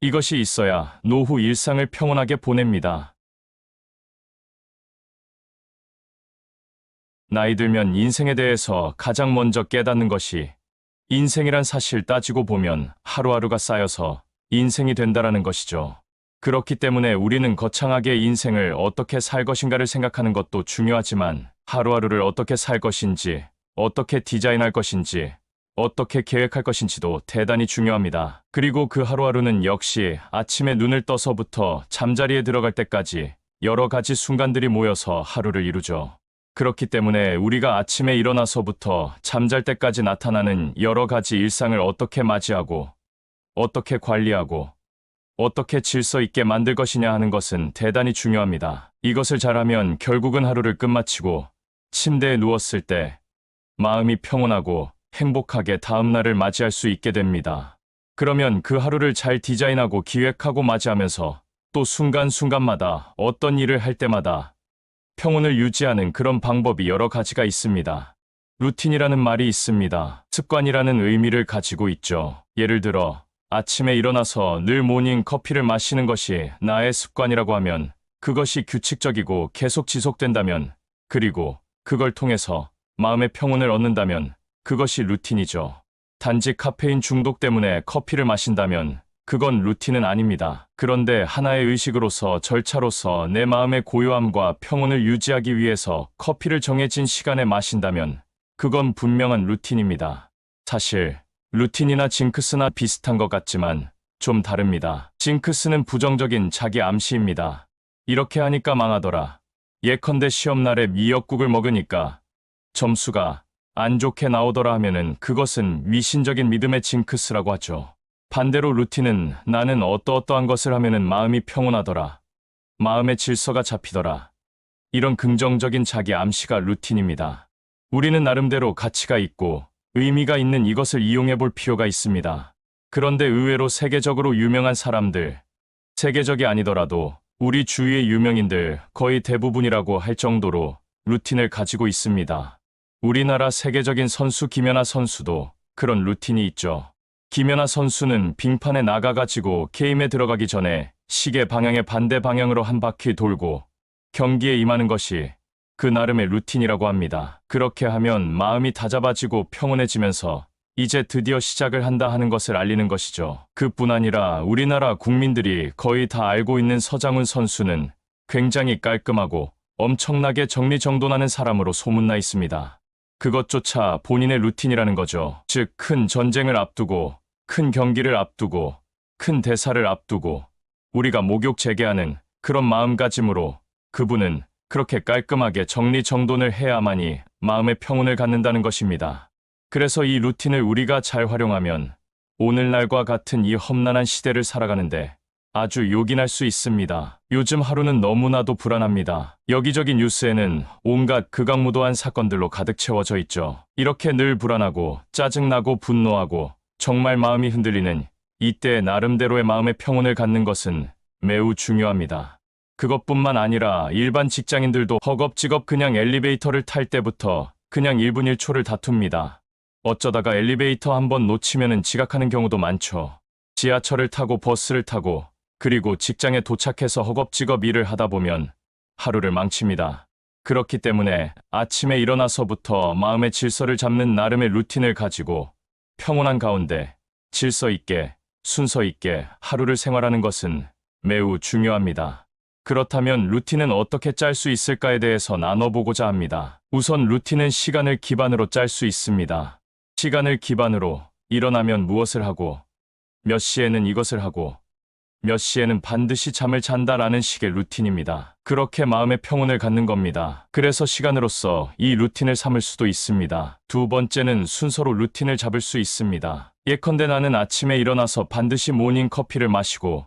이것이 있어야 노후 일상을 평온하게 보냅니다. 나이 들면 인생에 대해서 가장 먼저 깨닫는 것이 인생이란 사실 따지고 보면 하루하루가 쌓여서 인생이 된다라는 것이죠. 그렇기 때문에 우리는 거창하게 인생을 어떻게 살 것인가를 생각하는 것도 중요하지만 하루하루를 어떻게 살 것인지, 어떻게 디자인할 것인지, 어떻게 계획할 것인지도 대단히 중요합니다. 그리고 그 하루하루는 역시 아침에 눈을 떠서부터 잠자리에 들어갈 때까지 여러 가지 순간들이 모여서 하루를 이루죠. 그렇기 때문에 우리가 아침에 일어나서부터 잠잘 때까지 나타나는 여러 가지 일상을 어떻게 맞이하고, 어떻게 관리하고, 어떻게 질서 있게 만들 것이냐 하는 것은 대단히 중요합니다. 이것을 잘하면 결국은 하루를 끝마치고 침대에 누웠을 때 마음이 평온하고 행복하게 다음날을 맞이할 수 있게 됩니다. 그러면 그 하루를 잘 디자인하고 기획하고 맞이하면서 또 순간순간마다 어떤 일을 할 때마다 평온을 유지하는 그런 방법이 여러 가지가 있습니다. 루틴이라는 말이 있습니다. 습관이라는 의미를 가지고 있죠. 예를 들어 아침에 일어나서 늘 모닝 커피를 마시는 것이 나의 습관이라고 하면 그것이 규칙적이고 계속 지속된다면 그리고 그걸 통해서 마음의 평온을 얻는다면 그것이 루틴이죠. 단지 카페인 중독 때문에 커피를 마신다면 그건 루틴은 아닙니다. 그런데 하나의 의식으로서 절차로서 내 마음의 고요함과 평온을 유지하기 위해서 커피를 정해진 시간에 마신다면 그건 분명한 루틴입니다. 사실 루틴이나 징크스나 비슷한 것 같지만 좀 다릅니다. 징크스는 부정적인 자기 암시입니다. 이렇게 하니까 망하더라. 예컨대 시험날에 미역국을 먹으니까 점수가 안 좋게 나오더라 하면은 그것은 미신적인 믿음의 징크스라고 하죠. 반대로 루틴은 나는 어떠어떠한 것을 하면은 마음이 평온하더라. 마음의 질서가 잡히더라. 이런 긍정적인 자기 암시가 루틴입니다. 우리는 나름대로 가치가 있고 의미가 있는 이것을 이용해 볼 필요가 있습니다. 그런데 의외로 세계적으로 유명한 사람들, 세계적이 아니더라도 우리 주위의 유명인들 거의 대부분이라고 할 정도로 루틴을 가지고 있습니다. 우리나라 세계적인 선수 김연아 선수도 그런 루틴이 있죠. 김연아 선수는 빙판에 나가가지고 게임에 들어가기 전에 시계 방향의 반대 방향으로 한 바퀴 돌고 경기에 임하는 것이 그 나름의 루틴이라고 합니다. 그렇게 하면 마음이 다잡아지고 평온해지면서 이제 드디어 시작을 한다 하는 것을 알리는 것이죠. 그뿐 아니라 우리나라 국민들이 거의 다 알고 있는 서장훈 선수는 굉장히 깔끔하고 엄청나게 정리정돈하는 사람으로 소문나 있습니다. 그것조차 본인의 루틴이라는 거죠. 즉, 큰 전쟁을 앞두고, 큰 경기를 앞두고, 큰 대사를 앞두고 우리가 목욕 재개하는 그런 마음가짐으로 그분은 그렇게 깔끔하게 정리정돈을 해야만이 마음의 평온을 갖는다는 것입니다. 그래서 이 루틴을 우리가 잘 활용하면 오늘날과 같은 이 험난한 시대를 살아가는데 아주 요긴할 수 있습니다. 요즘 하루는 너무나도 불안합니다. 여기저기 뉴스에는 온갖 극악무도한 사건들로 가득 채워져 있죠. 이렇게 늘 불안하고 짜증나고 분노하고 정말 마음이 흔들리는 이때 나름대로의 마음의 평온을 갖는 것은 매우 중요합니다. 그것뿐만 아니라 일반 직장인들도 허겁지겁 그냥 엘리베이터를 탈 때부터 그냥 1분 1초를 다툽니다. 어쩌다가 엘리베이터 한번 놓치면은 지각하는 경우도 많죠. 지하철을 타고 버스를 타고 그리고 직장에 도착해서 허겁지겁 일을 하다 보면 하루를 망칩니다. 그렇기 때문에 아침에 일어나서부터 마음의 질서를 잡는 나름의 루틴을 가지고 평온한 가운데 질서 있게 순서 있게 하루를 생활하는 것은 매우 중요합니다. 그렇다면 루틴은 어떻게 짤 수 있을까에 대해서 나눠보고자 합니다. 우선 루틴은 시간을 기반으로 짤 수 있습니다. 시간을 기반으로 일어나면 무엇을 하고 몇 시에는 이것을 하고 몇 시에는 반드시 잠을 잔다라는 식의 루틴입니다. 그렇게 마음의 평온을 갖는 겁니다. 그래서 시간으로서 이 루틴을 삼을 수도 있습니다. 두 번째는 순서로 루틴을 잡을 수 있습니다. 예컨대 나는 아침에 일어나서 반드시 모닝 커피를 마시고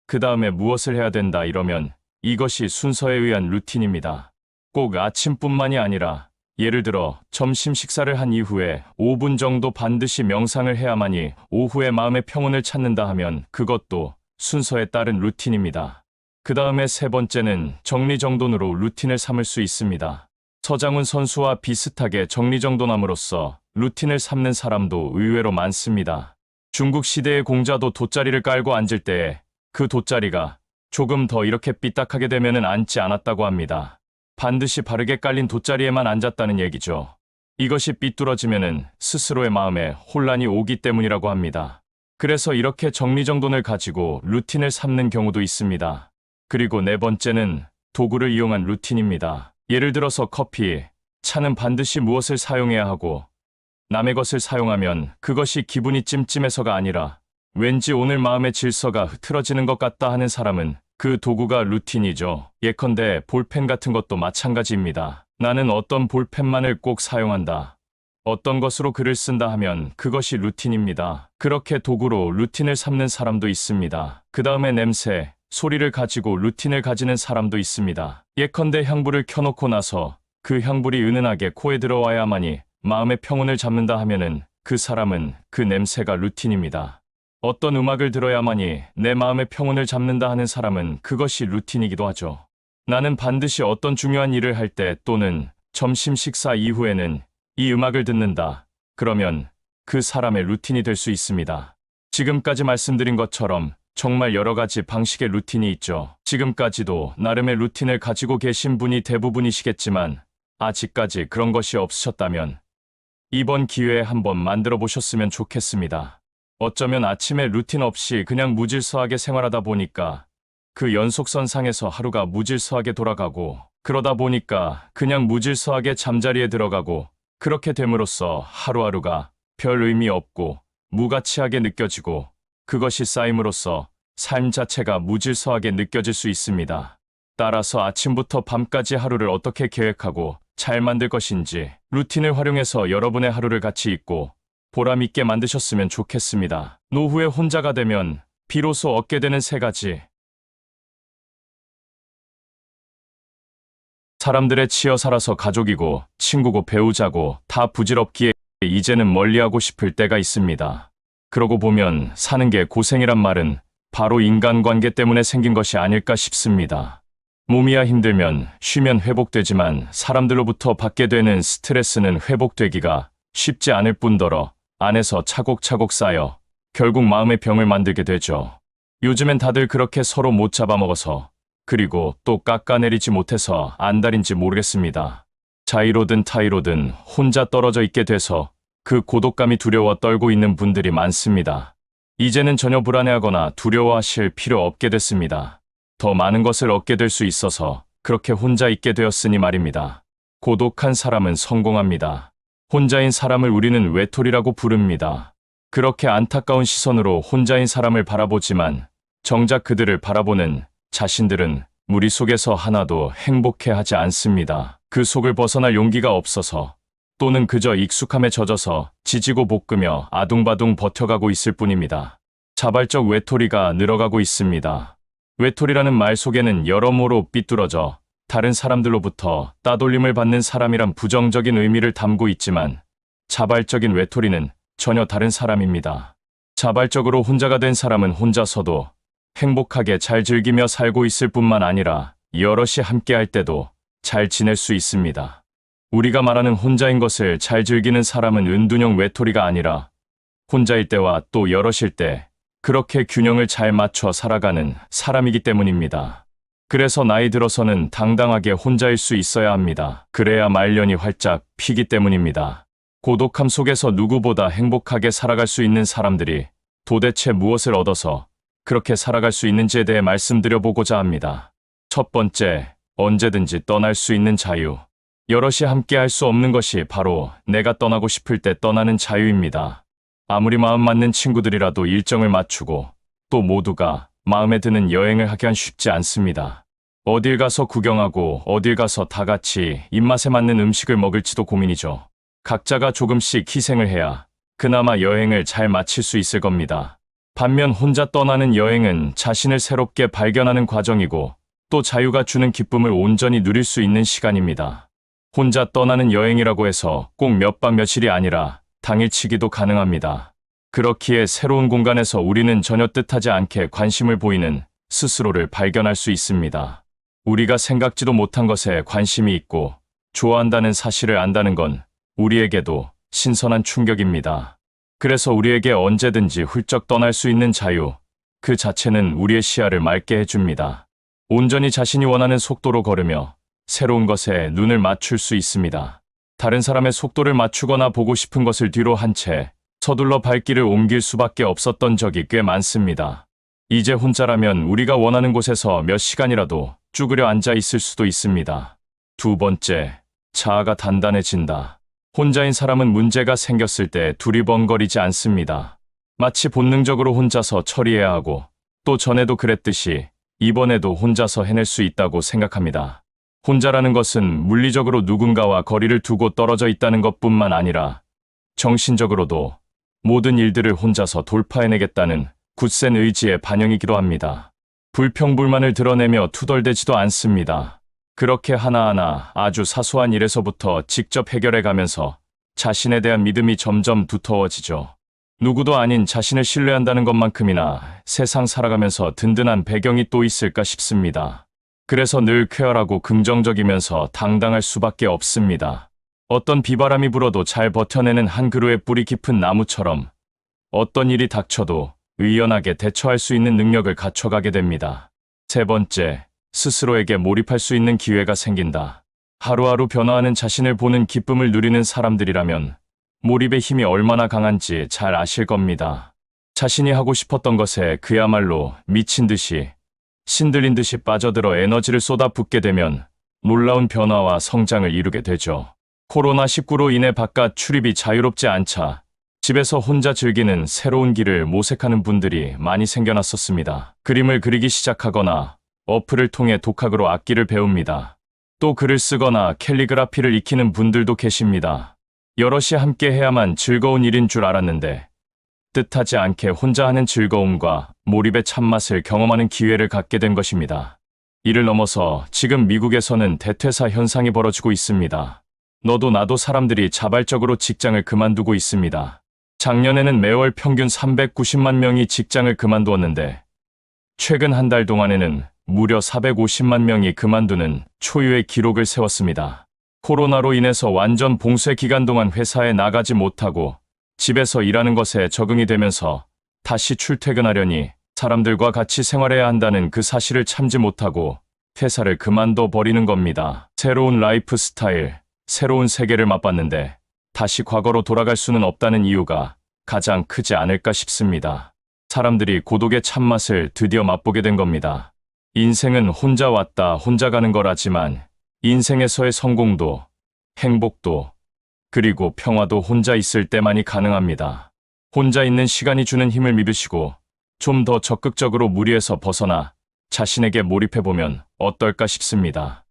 그 다음에 무엇을 해야 된다 이러면 이것이 순서에 의한 루틴입니다. 꼭 아침뿐만이 아니라 예를 들어 점심 식사를 한 이후에 5분 정도 반드시 명상을 해야만이 오후에 마음의 평온을 찾는다 하면 그것도 순서에 따른 루틴입니다. 그 다음에 세 번째는 정리정돈으로 루틴을 삼을 수 있습니다. 서장훈 선수와 비슷하게 정리정돈함으로써 루틴을 삼는 사람도 의외로 많습니다. 중국 시대의 공자도 돗자리를 깔고 앉을 때에 그 돗자리가 조금 더 이렇게 삐딱하게 되면은 앉지 않았다고 합니다. 반드시 바르게 깔린 돗자리에만 앉았다는 얘기죠. 이것이 삐뚤어지면은 스스로의 마음에 혼란이 오기 때문이라고 합니다. 그래서 이렇게 정리정돈을 가지고 루틴을 삼는 경우도 있습니다. 그리고 네 번째는 도구를 이용한 루틴입니다. 예를 들어서 커피, 차는 반드시 무엇을 사용해야 하고 남의 것을 사용하면 그것이 기분이 찜찜해서가 아니라 왠지 오늘 마음의 질서가 흐트러지는 것 같다 하는 사람은 그 도구가 루틴이죠. 예컨대 볼펜 같은 것도 마찬가지입니다. 나는 어떤 볼펜만을 꼭 사용한다. 어떤 것으로 글을 쓴다 하면 그것이 루틴입니다. 그렇게 도구로 루틴을 삼는 사람도 있습니다. 그 다음에 냄새, 소리를 가지고 루틴을 가지는 사람도 있습니다. 예컨대 향불을 켜놓고 나서 그 향불이 은은하게 코에 들어와야만이 마음의 평온을 잡는다 하면은 그 사람은 그 냄새가 루틴입니다. 어떤 음악을 들어야만이 내 마음의 평온을 잡는다 하는 사람은 그것이 루틴이기도 하죠. 나는 반드시 어떤 중요한 일을 할 때 또는 점심 식사 이후에는 이 음악을 듣는다. 그러면 그 사람의 루틴이 될 수 있습니다. 지금까지 말씀드린 것처럼 정말 여러 가지 방식의 루틴이 있죠. 지금까지도 나름의 루틴을 가지고 계신 분이 대부분이시겠지만 아직까지 그런 것이 없으셨다면 이번 기회에 한번 만들어 보셨으면 좋겠습니다. 어쩌면 아침에 루틴 없이 그냥 무질서하게 생활하다 보니까 그 연속선상에서 하루가 무질서하게 돌아가고 그러다 보니까 그냥 무질서하게 잠자리에 들어가고 그렇게 됨으로써 하루하루가 별 의미 없고 무가치하게 느껴지고 그것이 쌓임으로써 삶 자체가 무질서하게 느껴질 수 있습니다. 따라서 아침부터 밤까지 하루를 어떻게 계획하고 잘 만들 것인지 루틴을 활용해서 여러분의 하루를 같이 있고 보람 있게 만드셨으면 좋겠습니다. 노후에 혼자가 되면 비로소 얻게 되는 세 가지. 사람들에 치여 살아서 가족이고 친구고 배우자고 다 부질없기에 이제는 멀리하고 싶을 때가 있습니다. 그러고 보면 사는 게 고생이란 말은 바로 인간관계 때문에 생긴 것이 아닐까 싶습니다. 몸이야 힘들면 쉬면 회복되지만 사람들로부터 받게 되는 스트레스는 회복되기가 쉽지 않을 뿐더러 안에서 차곡차곡 쌓여 결국 마음의 병을 만들게 되죠. 요즘엔 다들 그렇게 서로 못 잡아먹어서 그리고 또 깎아내리지 못해서 안달인지 모르겠습니다. 자의로든 타의로든 혼자 떨어져 있게 돼서 그 고독감이 두려워 떨고 있는 분들이 많습니다. 이제는 전혀 불안해하거나 두려워하실 필요 없게 됐습니다. 더 많은 것을 얻게 될 수 있어서 그렇게 혼자 있게 되었으니 말입니다. 고독한 사람은 성공합니다. 혼자인 사람을 우리는 외톨이라고 부릅니다. 그렇게 안타까운 시선으로 혼자인 사람을 바라보지만 정작 그들을 바라보는 자신들은 무리 속에서 하나도 행복해하지 않습니다. 그 속을 벗어날 용기가 없어서 또는 그저 익숙함에 젖어서 지지고 볶으며 아둥바둥 버텨가고 있을 뿐입니다. 자발적 외톨이가 늘어가고 있습니다. 외톨이라는 말 속에는 여러모로 삐뚤어져 다른 사람들로부터 따돌림을 받는 사람이란 부정적인 의미를 담고 있지만 자발적인 외톨이는 전혀 다른 사람입니다. 자발적으로 혼자가 된 사람은 혼자서도 행복하게 잘 즐기며 살고 있을 뿐만 아니라 여럿이 함께할 때도 잘 지낼 수 있습니다. 우리가 말하는 혼자인 것을 잘 즐기는 사람은 은둔형 외톨이가 아니라 혼자일 때와 또 여럿일 때 그렇게 균형을 잘 맞춰 살아가는 사람이기 때문입니다. 그래서 나이 들어서는 당당하게 혼자일 수 있어야 합니다. 그래야 말년이 활짝 피기 때문입니다. 고독함 속에서 누구보다 행복하게 살아갈 수 있는 사람들이 도대체 무엇을 얻어서 그렇게 살아갈 수 있는지에 대해 말씀드려보고자 합니다. 첫 번째, 언제든지 떠날 수 있는 자유. 여럿이 함께 할 수 없는 것이 바로 내가 떠나고 싶을 때 떠나는 자유입니다. 아무리 마음 맞는 친구들이라도 일정을 맞추고 또 모두가 마음에 드는 여행을 하기란 쉽지 않습니다. 어딜 가서 구경하고 어딜 가서 다 같이 입맛에 맞는 음식을 먹을지도 고민이죠. 각자가 조금씩 희생을 해야 그나마 여행을 잘 마칠 수 있을 겁니다. 반면 혼자 떠나는 여행은 자신을 새롭게 발견하는 과정이고 또 자유가 주는 기쁨을 온전히 누릴 수 있는 시간입니다. 혼자 떠나는 여행이라고 해서 꼭 몇 박 며칠이 아니라 당일치기도 가능합니다. 그렇기에 새로운 공간에서 우리는 전혀 뜻하지 않게 관심을 보이는 스스로를 발견할 수 있습니다. 우리가 생각지도 못한 것에 관심이 있고 좋아한다는 사실을 안다는 건 우리에게도 신선한 충격입니다. 그래서 우리에게 언제든지 훌쩍 떠날 수 있는 자유, 그 자체는 우리의 시야를 맑게 해줍니다. 온전히 자신이 원하는 속도로 걸으며 새로운 것에 눈을 맞출 수 있습니다. 다른 사람의 속도를 맞추거나 보고 싶은 것을 뒤로 한 채 서둘러 발길을 옮길 수밖에 없었던 적이 꽤 많습니다. 이제 혼자라면 우리가 원하는 곳에서 몇 시간이라도 쭈그려 앉아 있을 수도 있습니다. 두 번째, 자아가 단단해진다. 혼자인 사람은 문제가 생겼을 때 두리번거리지 않습니다. 마치 본능적으로 혼자서 처리해야 하고 또 전에도 그랬듯이 이번에도 혼자서 해낼 수 있다고 생각합니다. 혼자라는 것은 물리적으로 누군가와 거리를 두고 떨어져 있다는 것뿐만 아니라 정신적으로도 모든 일들을 혼자서 돌파해내겠다는 굳센 의지의 반영이기도 합니다. 불평불만을 드러내며 투덜대지도 않습니다. 그렇게 하나하나 아주 사소한 일에서부터 직접 해결해가면서 자신에 대한 믿음이 점점 두터워지죠. 누구도 아닌 자신을 신뢰한다는 것만큼이나 세상 살아가면서 든든한 배경이 또 있을까 싶습니다. 그래서 늘 쾌활하고 긍정적이면서 당당할 수밖에 없습니다. 어떤 비바람이 불어도 잘 버텨내는 한 그루의 뿌리 깊은 나무처럼 어떤 일이 닥쳐도 의연하게 대처할 수 있는 능력을 갖춰가게 됩니다. 세 번째, 스스로에게 몰입할 수 있는 기회가 생긴다. 하루하루 변화하는 자신을 보는 기쁨을 누리는 사람들이라면 몰입의 힘이 얼마나 강한지 잘 아실 겁니다. 자신이 하고 싶었던 것에 그야말로 미친 듯이 신들린 듯이 빠져들어 에너지를 쏟아붓게 되면 놀라운 변화와 성장을 이루게 되죠. 코로나19로 인해 바깥 출입이 자유롭지 않자 집에서 혼자 즐기는 새로운 길을 모색하는 분들이 많이 생겨났었습니다. 그림을 그리기 시작하거나 어플을 통해 독학으로 악기를 배웁니다. 또 글을 쓰거나 캘리그라피를 익히는 분들도 계십니다. 여럿이 함께 해야만 즐거운 일인 줄 알았는데 뜻하지 않게 혼자 하는 즐거움과 몰입의 참맛을 경험하는 기회를 갖게 된 것입니다. 이를 넘어서 지금 미국에서는 대퇴사 현상이 벌어지고 있습니다. 너도 나도 사람들이 자발적으로 직장을 그만두고 있습니다. 작년에는 매월 평균 390만 명이 직장을 그만두었는데 최근 한 달 동안에는 무려 450만 명이 그만두는 초유의 기록을 세웠습니다. 코로나로 인해서 완전 봉쇄 기간 동안 회사에 나가지 못하고 집에서 일하는 것에 적응이 되면서 다시 출퇴근하려니 사람들과 같이 생활해야 한다는 그 사실을 참지 못하고 회사를 그만둬 버리는 겁니다. 새로운 라이프 스타일, 새로운 세계를 맛봤는데 다시 과거로 돌아갈 수는 없다는 이유가 가장 크지 않을까 싶습니다. 사람들이 고독의 참맛을 드디어 맛보게 된 겁니다. 인생은 혼자 왔다 혼자 가는 거라지만 인생에서의 성공도 행복도 그리고 평화도 혼자 있을 때만이 가능합니다. 혼자 있는 시간이 주는 힘을 믿으시고 좀 더 적극적으로 무리에서 벗어나 자신에게 몰입해보면 어떨까 싶습니다.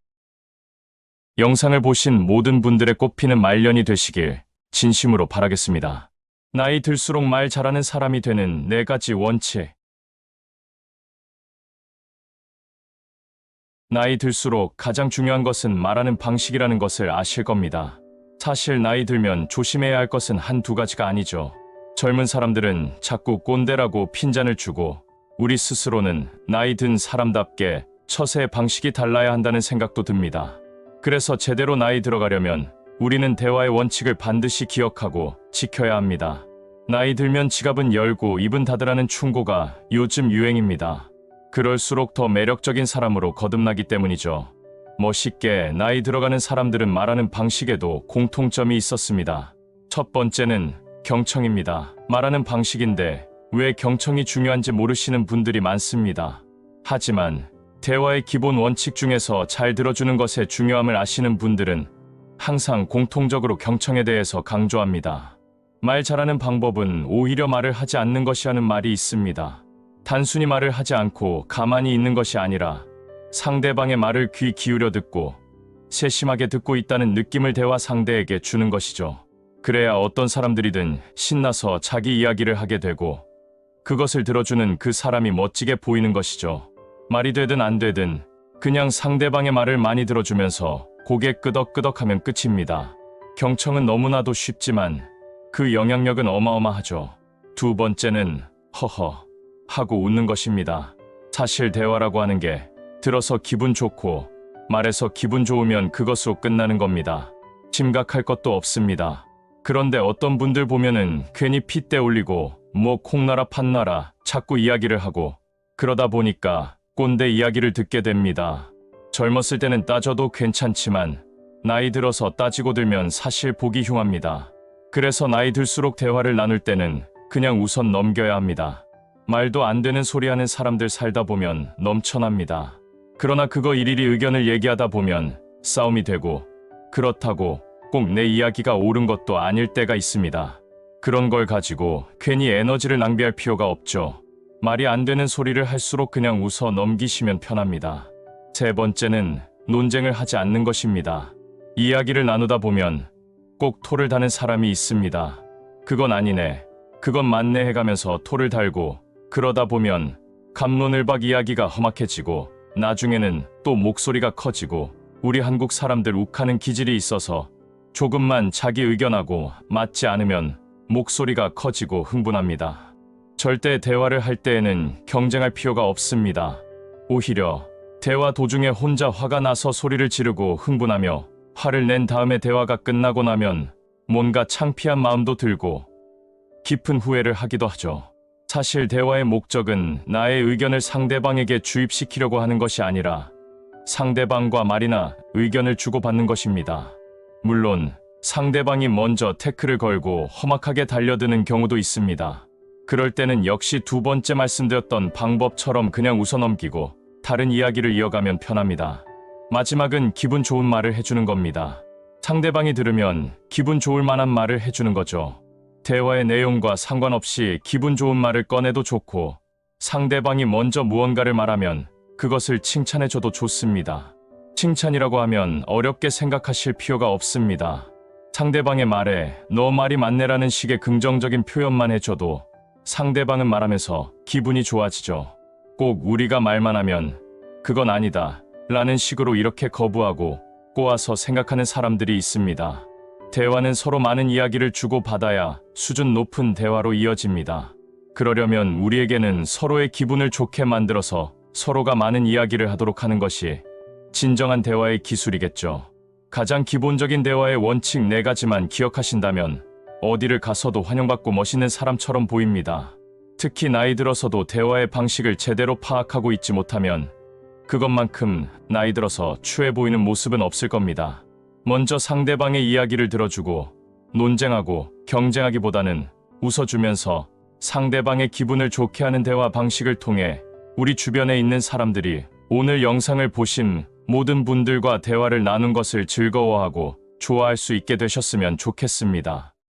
영상을 보신 모든 분들의 꽃피는 말년이 되시길 진심으로 바라겠습니다. 나이 들수록 말 잘하는 사람이 되는 4가지 원칙. 나이 들수록 가장 중요한 것은 말하는 방식이라는 것을 아실 겁니다. 사실 나이 들면 조심해야 할 것은 한두 가지가 아니죠. 젊은 사람들은 자꾸 꼰대라고 핀잔을 주고 우리 스스로는 나이 든 사람답게 처세의 방식이 달라야 한다는 생각도 듭니다. 그래서 제대로 나이 들어가려면 우리는 대화의 원칙을 반드시 기억하고 지켜야 합니다. 나이 들면 지갑은 열고 입은 닫으라는 충고가 요즘 유행입니다. 그럴수록 더 매력적인 사람으로 거듭나기 때문이죠. 멋있게 나이 들어가는 사람들은 말하는 방식에도 공통점이 있었습니다. 첫 번째는 경청입니다. 말하는 방식인데 왜 경청이 중요한지 모르시는 분들이 많습니다. 하지만 대화의 기본 원칙 중에서 잘 들어주는 것의 중요함을 아시는 분들은 항상 공통적으로 경청에 대해서 강조합니다. 말 잘하는 방법은 오히려 말을 하지 않는 것이 하는 말이 있습니다. 단순히 말을 하지 않고 가만히 있는 것이 아니라 상대방의 말을 귀 기울여 듣고 세심하게 듣고 있다는 느낌을 대화 상대에게 주는 것이죠. 그래야 어떤 사람들이든 신나서 자기 이야기를 하게 되고 그것을 들어주는 그 사람이 멋지게 보이는 것이죠. 말이 되든 안 되든 그냥 상대방의 말을 많이 들어주면서 고개 끄덕끄덕하면 끝입니다. 경청은 너무나도 쉽지만 그 영향력은 어마어마하죠. 두 번째는 허허 하고 웃는 것입니다. 사실 대화라고 하는 게 들어서 기분 좋고 말해서 기분 좋으면 그것으로 끝나는 겁니다. 심각할 것도 없습니다. 그런데 어떤 분들 보면은 괜히 핏대 올리고 뭐 콩나라 팥나라 자꾸 이야기를 하고 그러다 보니까 꼰대 이야기를 듣게 됩니다. 젊었을 때는 따져도 괜찮지만 나이 들어서 따지고 들면 사실 보기 흉합니다. 그래서 나이 들수록 대화를 나눌 때는 그냥 우선 넘겨야 합니다. 말도 안 되는 소리 하는 사람들 살다 보면 넘쳐납니다. 그러나 그거 일일이 의견을 얘기하다 보면 싸움이 되고 그렇다고 꼭 내 이야기가 옳은 것도 아닐 때가 있습니다. 그런 걸 가지고 괜히 에너지를 낭비할 필요가 없죠. 말이 안 되는 소리를 할수록 그냥 웃어 넘기시면 편합니다. 세 번째는 논쟁을 하지 않는 것입니다. 이야기를 나누다 보면 꼭 토를 다는 사람이 있습니다. 그건 아니네, 그건 맞네 해가면서 토를 달고 그러다 보면 갑론을박 이야기가 험악해지고 나중에는 또 목소리가 커지고 우리 한국 사람들 욱하는 기질이 있어서 조금만 자기 의견하고 맞지 않으면 목소리가 커지고 흥분합니다. 절대 대화를 할 때에는 경쟁할 필요가 없습니다. 오히려 대화 도중에 혼자 화가 나서 소리를 지르고 흥분하며 화를 낸 다음에 대화가 끝나고 나면 뭔가 창피한 마음도 들고 깊은 후회를 하기도 하죠. 사실 대화의 목적은 나의 의견을 상대방에게 주입시키려고 하는 것이 아니라 상대방과 말이나 의견을 주고받는 것입니다. 물론 상대방이 먼저 태클을 걸고 험악하게 달려드는 경우도 있습니다. 그럴 때는 역시 두 번째 말씀드렸던 방법처럼 그냥 웃어넘기고 다른 이야기를 이어가면 편합니다. 마지막은 기분 좋은 말을 해주는 겁니다. 상대방이 들으면 기분 좋을 만한 말을 해주는 거죠. 대화의 내용과 상관없이 기분 좋은 말을 꺼내도 좋고 상대방이 먼저 무언가를 말하면 그것을 칭찬해줘도 좋습니다. 칭찬이라고 하면 어렵게 생각하실 필요가 없습니다. 상대방의 말에 너 말이 맞네라는 식의 긍정적인 표현만 해줘도 상대방은 말하면서 기분이 좋아지죠. 꼭 우리가 말만 하면 그건 아니다 라는 식으로 이렇게 거부하고 꼬아서 생각하는 사람들이 있습니다. 대화는 서로 많은 이야기를 주고받아야 수준 높은 대화로 이어집니다. 그러려면 우리에게는 서로의 기분을 좋게 만들어서 서로가 많은 이야기를 하도록 하는 것이 진정한 대화의 기술이겠죠. 가장 기본적인 대화의 원칙 4가지만 기억하신다면 어디를 가서도 환영받고 멋있는 사람처럼 보입니다. 특히 나이 들어서도 대화의 방식을 제대로 파악하고 있지 못하면 그것만큼 나이 들어서 추해 보이는 모습은 없을 겁니다. 먼저 상대방의 이야기를 들어주고 논쟁하고 경쟁하기보다는 웃어주면서 상대방의 기분을 좋게 하는 대화 방식을 통해 우리 주변에 있는 사람들이 오늘 영상을 보신 모든 분들과 대화를 나눈 것을 즐거워하고 좋아할 수 있게 되셨으면 좋겠습니다.